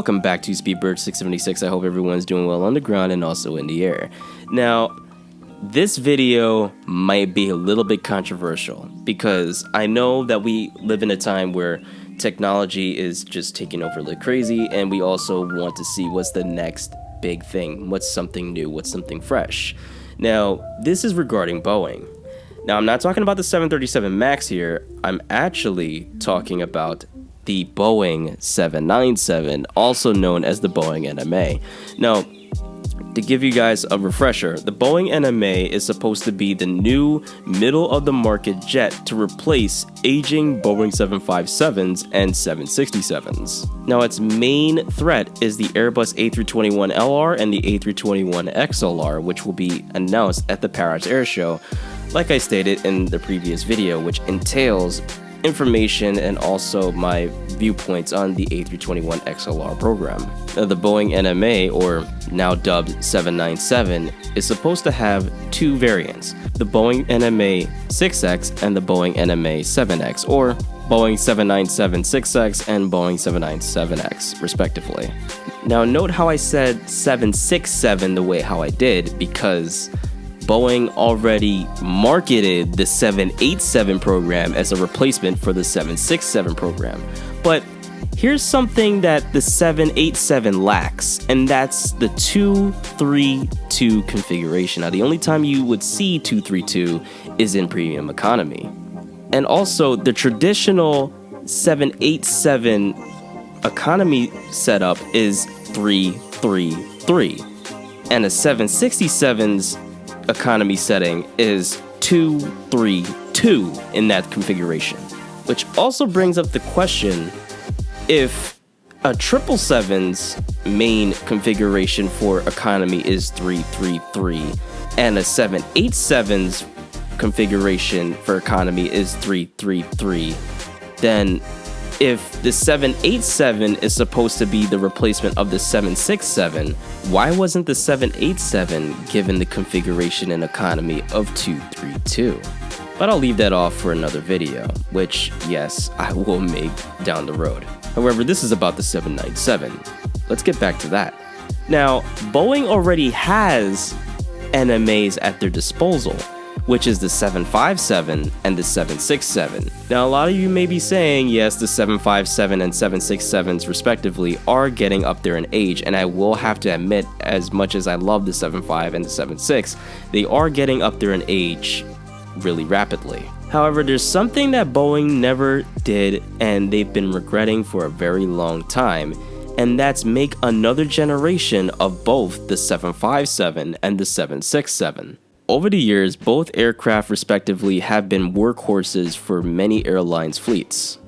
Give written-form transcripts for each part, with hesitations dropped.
welcome back to Speedbird676. I hope everyone's doing well on the ground and also in the air. Now, this video might be a little bit controversial because I know that we live in a time where technology is just taking over like crazy, and we also want to see what's the next big thing, what's something new, what's something fresh. Now, this is regarding Boeing. Now, I'm not talking about the 737 MAX here. I'm actually talking about the Boeing 797, also known as the Boeing NMA. Now, to give you guys a refresher, the Boeing NMA is supposed to be the new middle-of-the-market jet to replace aging Boeing 757s and 767s. Now, its main threat is the Airbus A321LR and the A321XLR, which will be announced at the Paris Air Show, like I stated in the previous video, which entails information and also my viewpoints on the A321XLR program. Now, the Boeing NMA, or now dubbed 797, is supposed to have two variants, the Boeing NMA 6X and the Boeing NMA 7X, or Boeing 797-6X and Boeing 797X, respectively. Now, note how I said 767 the way how I did, because Boeing already marketed the 787 program as a replacement for the 767 program. But here's something that the 787 lacks, and that's the 232 configuration. Now, the only time you would see 232 is in premium economy. And also, the traditional 787 economy setup is 333, and a 767's economy setting is 232 in that configuration, which also brings up the question, if a 777's main configuration for economy is 333 and a 787's configuration for economy is 333, then if the 787 is supposed to be the replacement of the 767, why wasn't the 787 given the configuration and economy of 232? But I'll leave that off for another video, which, yes, I will make down the road. However, this is about the 797. Let's get back to that. Now, Boeing already has NMAs at their disposal, which is the 757 and the 767. Now, a lot of you may be saying, yes, the 757 and 767s respectively are getting up there in age, and I will have to admit, as much as I love the 75 and the 76, they are getting up there in age really rapidly. However, there's something that Boeing never did and they've been regretting for a very long time, and that's make another generation of both the 757 and the 767. Over the years, both aircraft respectively have been workhorses for many airlines' fleets.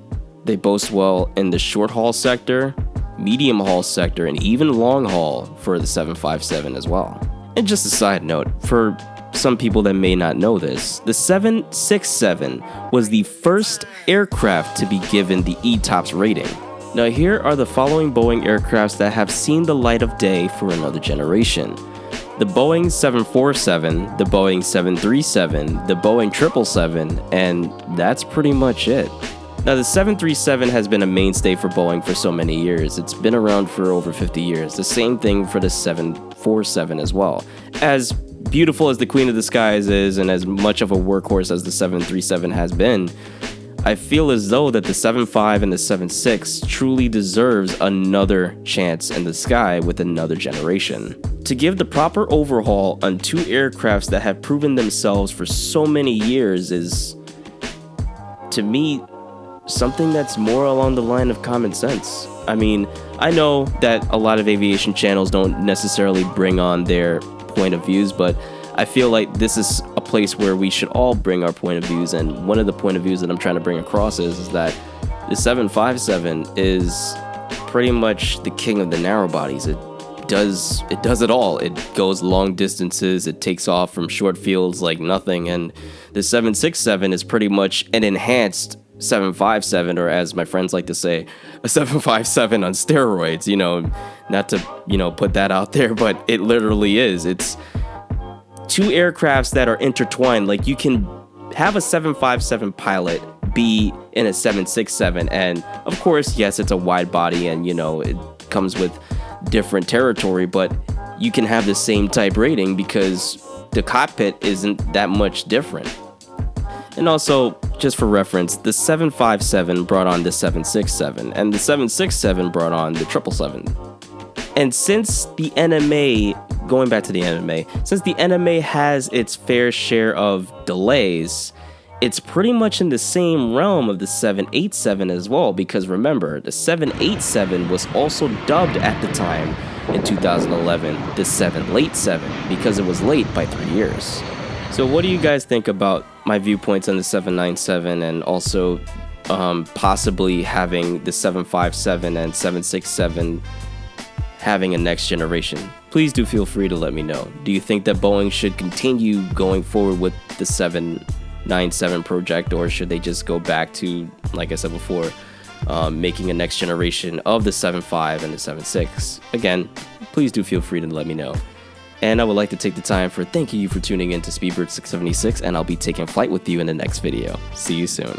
They boast well in the short-haul sector, medium-haul sector, and even long-haul for the 757 as well. And just a side note, for some people that may not know this, the 767 was the first aircraft to be given the ETOPS rating. Now, here are the following Boeing aircrafts that have seen the light of day for another generation: the Boeing 747, the Boeing 737, the Boeing 777, and that's pretty much it. Now, the 737 has been a mainstay for Boeing for so many years. It's been around for over 50 years. The same thing for the 747 as well. As beautiful as the Queen of the Skies is, and as much of a workhorse as the 737 has been, I feel as though that the 75 and the 76 truly deserves another chance in the sky with another generation. To give the proper overhaul on two aircrafts that have proven themselves for so many years is, to me, something that's more along the line of common sense. I mean, I know that a lot of aviation channels don't necessarily bring on their point of views, but I feel like this is a place where we should all bring our point of views, and one of the point of views that I'm trying to bring across is that the 757 is pretty much the king of the narrow bodies. It does it all. It goes long distances, it takes off from short fields like nothing, and the 767 is pretty much an enhanced 757, or as my friends like to say, a 757 on steroids. You know, not to, put that out there, but it literally is. It's two aircrafts that are intertwined. Like, you can have a 757 pilot be in a 767, and of course, yes, it's a wide body, and it comes with different territory, but you can have the same type rating because the cockpit isn't that much different. And also, just for reference, the 757 brought on the 767, and the 767 brought on the 777. And since the NMA, going back to the NMA, since the NMA has its fair share of delays, it's pretty much in the same realm of the 787 as well, because remember, the 787 was also dubbed at the time in 2011 the 787 because it was late by 3 years. So what do you guys think about my viewpoints on the 797 and also possibly having the 757 and 767 having a next generation? Please do feel free to let me know. Do you think that Boeing should continue going forward with the 797 project, or should they just go back to, like I said before, making a next generation of the 75 and the 76? Again, please do feel free to let me know. And I would like to take the time for thanking you for tuning in to Speedbird676, and I'll be taking flight with you in the next video. See you soon.